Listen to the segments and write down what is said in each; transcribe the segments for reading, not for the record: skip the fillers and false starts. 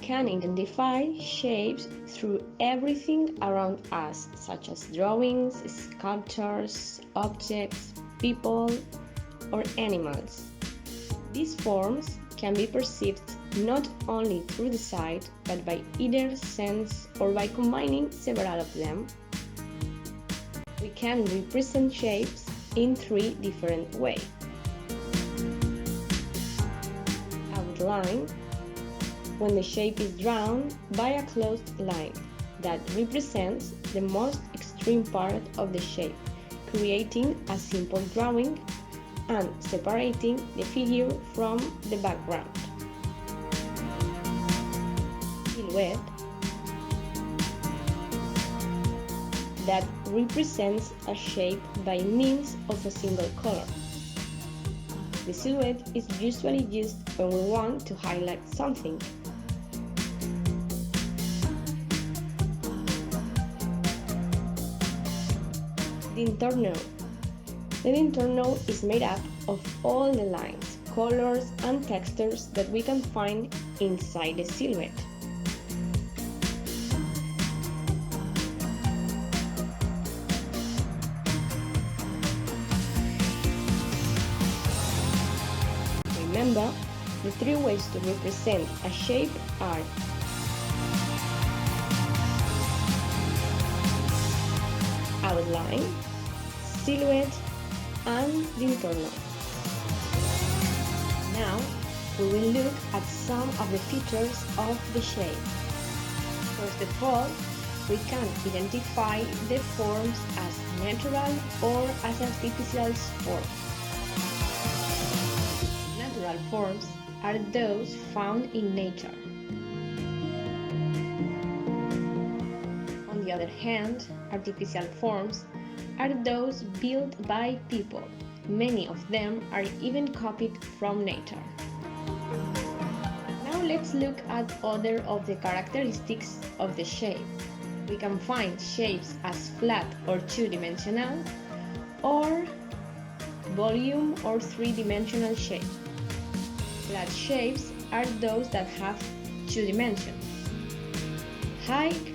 can identify shapes through everything around us, such as drawings, sculptures, objects, people, or animals. These forms can be perceived not only through the sight, but by either sense or by combining several of them. We can represent shapes in three different ways. Outline, when the shape is drawn by a closed line that represents the most extreme part of the shape, creating a simple drawing and separating the figure from the background. Silhouette, that represents a shape by means of a single color. The silhouette is usually used when we want to highlight something. The internal. The internal is made up of all the lines, colors, and textures that we can find inside the silhouette. Remember, the three ways to represent a shape are outline, silhouette, and the internal. Now, we will look at some of the features of the shape. First of all, we can identify the forms as natural or as artificial forms. Natural forms are those found in nature. On the other hand, artificial forms are those built by people. Many of them are even copied from nature. Now let's look at other of the characteristics of the shape. We can find shapes as flat or two-dimensional, or volume or three-dimensional shape. Flat shapes are those that have two dimensions: height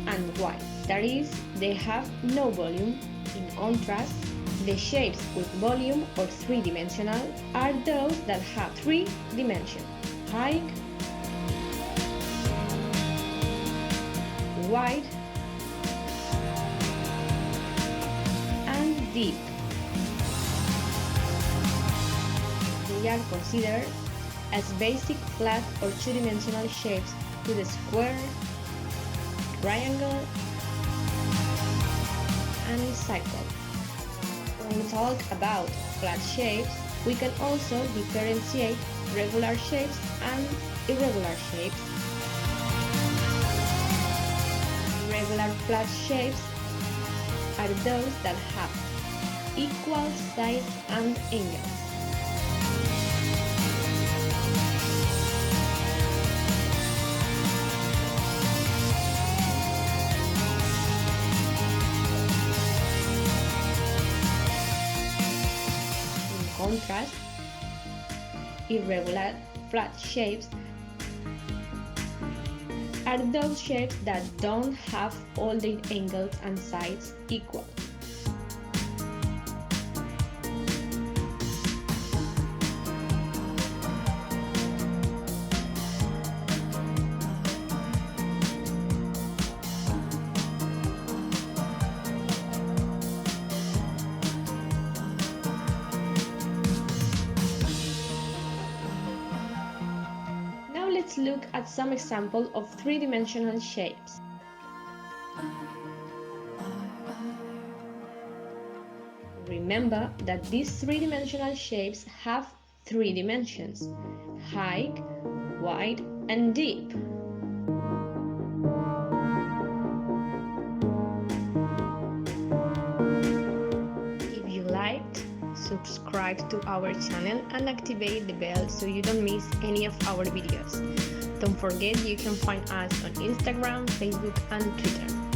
and width. That is, they have no volume. In contrast, the shapes with volume or three-dimensional are those that have three dimensions: height, wide, and deep. They are considered as basic flat or two-dimensional shapes to the square, triangle, and cycle. When we talk about flat shapes, we can also differentiate regular shapes and irregular shapes. Regular flat shapes are those that have equal sides and angles. In contrast, irregular flat shapes are those shapes that don't have all their angles and sides equal. Let's look at some examples of three-dimensional shapes. Remember that these three-dimensional shapes have three dimensions: height, wide, and deep. If you liked, subscribe to our channel and activate the bell so you don't miss any of our videos. Don't forget you can find us on Instagram, Facebook, and Twitter.